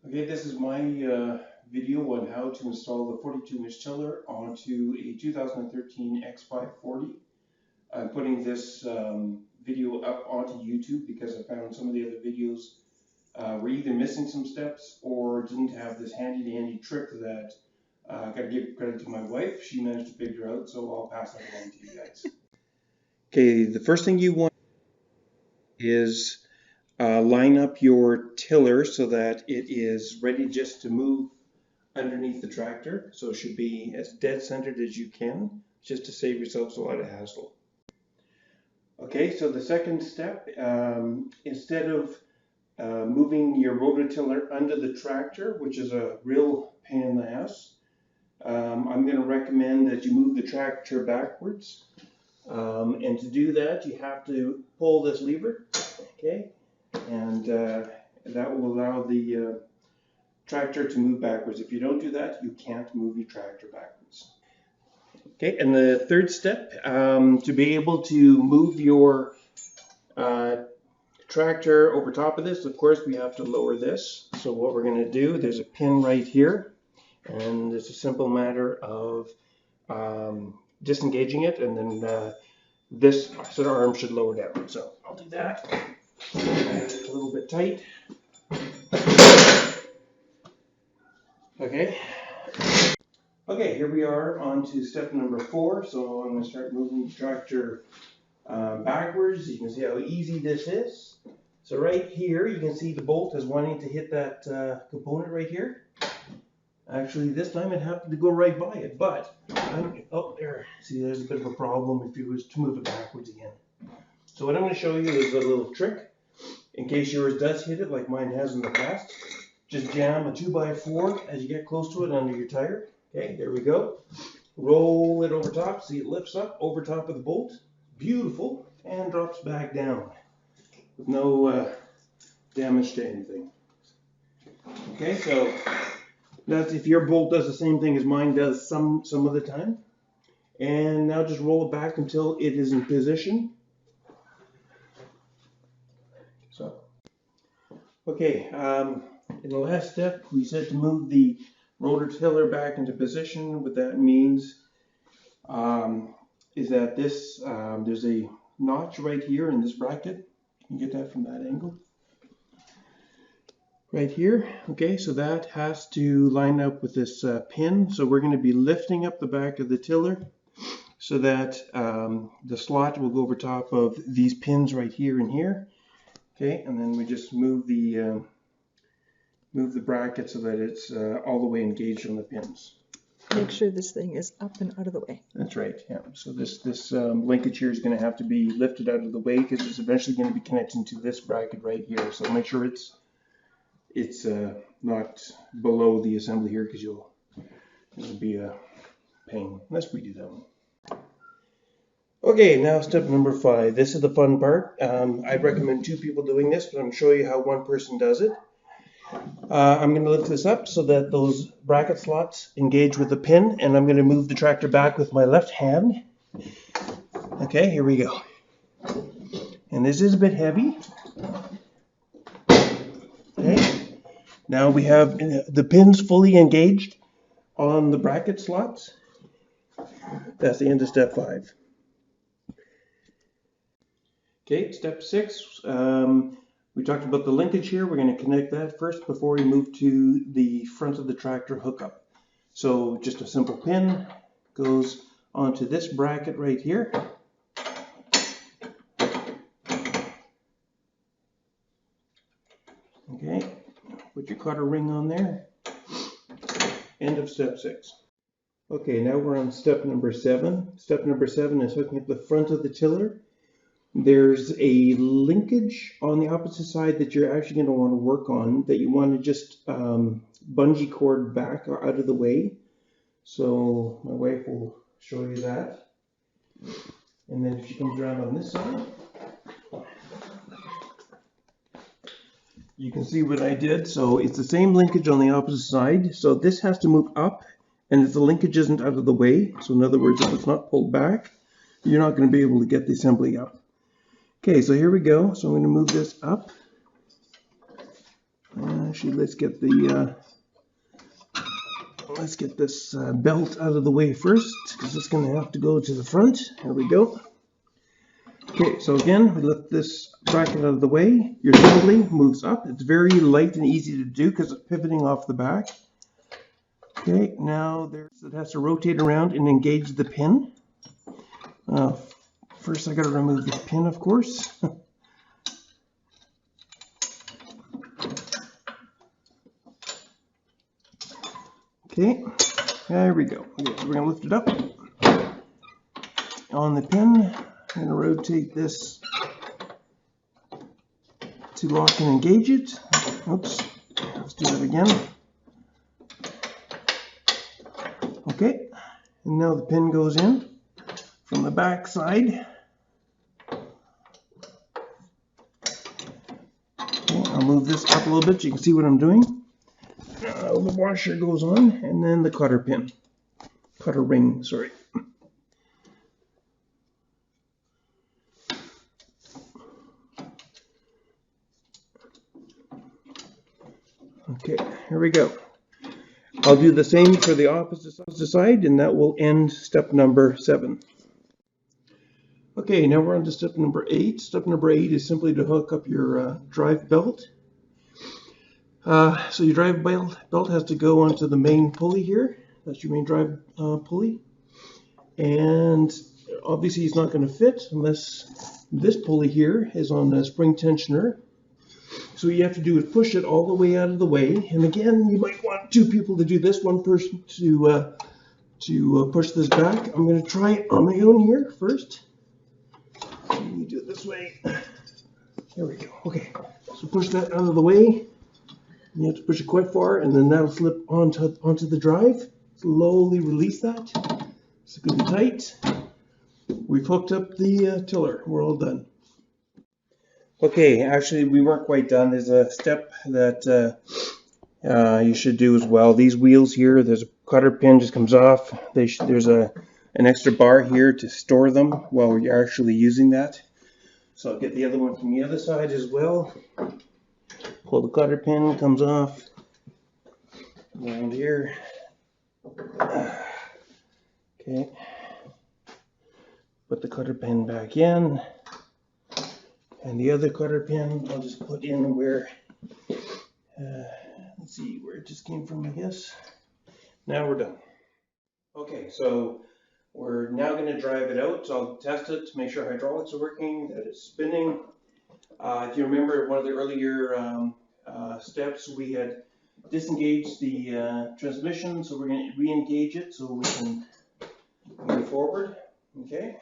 Okay, this is my video on how to install the 42-inch tiller onto a 2013 X540. I'm putting this video up onto YouTube because I found some of the other videos were either missing some steps or didn't have this handy-dandy trick that I got to give credit to my wife. She managed to figure out, so I'll pass that along to you guys. Okay, the first thing you want is line up your tiller so that it is ready just to move underneath the tractor. So it should be as dead centered as you can, just to save yourselves a lot of hassle. Okay, so the second step, instead of moving your rototiller under the tractor, which is a real pain in the ass, I'm going to recommend that you move the tractor backwards. And to do that, you have to pull this lever, okay? And that will allow the tractor to move backwards. If you don't do that, you can't move your tractor backwards. Okay, and the third step, to be able to move your tractor over top of this, of course, we have to lower this. So what we're going to do, there's a pin right here, and it's a simple matter of disengaging it, and then this sort of arm should lower down. So I'll do that. A little bit tight. Okay. Okay, here we are on to step number 4. So I'm going to start moving the tractor backwards. You can see how easy this is. So right here, you can see the bolt is wanting to hit that component right here. Actually, this time it happened to go right by it, but oh, there. See, there's a bit of a problem if you was to move it backwards again. So what I'm going to show you is a little trick. In case yours does hit it like mine has in the past, just jam a 2x4 as you get close to it under your tire. Okay, there we go. Roll it over top. See, it lifts up over top of the bolt. Beautiful. And drops back down with no damage to anything. Okay, so that's if your bolt does the same thing as mine does some of the time. And now just roll it back until it is in position. So, okay, in the last step, we said to move the rototiller back into position. What that means is that this there's a notch right here in this bracket. You can get that from that angle. Right here. Okay, so that has to line up with this pin. So we're going to be lifting up the back of the tiller so that the slot will go over top of these pins right here and here. Okay, and then we just move the bracket so that it's all the way engaged on the pins. Make sure this thing is up and out of the way. That's right, yeah. So this linkage here is going to have to be lifted out of the way because it's eventually going to be connecting to this bracket right here. So make sure it's not below the assembly here because it'll be a pain. Let's redo that one. Okay, now step number 5. This is the fun part. I'd recommend 2 people doing this, but I'm going to show you how one person does it. I'm going to lift this up so that those bracket slots engage with the pin, and I'm going to move the tractor back with my left hand. Okay, here we go. And this is a bit heavy. Okay, now we have the pins fully engaged on the bracket slots. That's the end of step 5. Okay, step 6. We talked about the linkage here. We're going to connect that first before we move to the front of the tractor hookup. So just a simple pin goes onto this bracket right here. Okay, put your cotter ring on there. End of step 6. Okay, now we're on step number 7. Step number 7 is hooking up the front of the tiller. There's a linkage on the opposite side that you're actually going to want to work on, that you want to just bungee cord back or out of the way. So my wife will show you that. And then if she comes around on this side, you can see what I did. So it's the same linkage on the opposite side. So this has to move up, and if the linkage isn't out of the way, so in other words, if it's not pulled back, you're not going to be able to get the assembly up. Okay, so here we go. So I'm going to move this up. Actually, let's get this belt out of the way first, because it's going to have to go to the front. There we go. Okay, so again, we lift this bracket out of the way. Your assembly moves up. It's very light and easy to do because it's pivoting off the back. Okay, now it has to rotate around and engage the pin. First, I got to remove the pin, of course. Okay, there we go. Okay, so we're going to lift it up on the pin. I'm going to rotate this to lock and engage it. Oops, let's do that again. Okay, and now the pin goes in from the back side. Okay, I'll move this up a little bit so you can see what I'm doing. The washer goes on, and then the cutter ring, sorry. Okay, here we go. I'll do the same for the opposite side, and that will end step number 7. Okay, now we're on to step number 8. Step number 8 is simply to hook up your drive belt. So your drive belt has to go onto the main pulley here. That's your main drive pulley. And obviously it's not going to fit unless this pulley here is on a spring tensioner. So what you have to do is push it all the way out of the way. And again, you might want 2 people to do this, 1 person to push this back. I'm going to try it on my own here first. Let me do it this way. There we go. Okay, so push that out of the way. You have to push it quite far, and then that'll slip onto the drive. Slowly release that. It's going to be tight. We've hooked up the tiller. We're all done. Okay, actually we weren't quite done. There's a step that you should do as well. These wheels here, there's a cutter pin just comes off. There's an extra bar here to store them while you're actually using that. So I'll get the other one from the other side as well. Pull the cutter pin, comes off around here. Okay, put the cutter pin back in, and the other cutter pin I'll just put in where, let's see where it just came from, I guess. Now we're done. Okay, so we're now going to drive it out. So I'll test it to make sure hydraulics are working, that it's spinning. If you remember one of the earlier steps, we had disengaged the transmission, so we're going to re-engage it so we can move forward. Okay.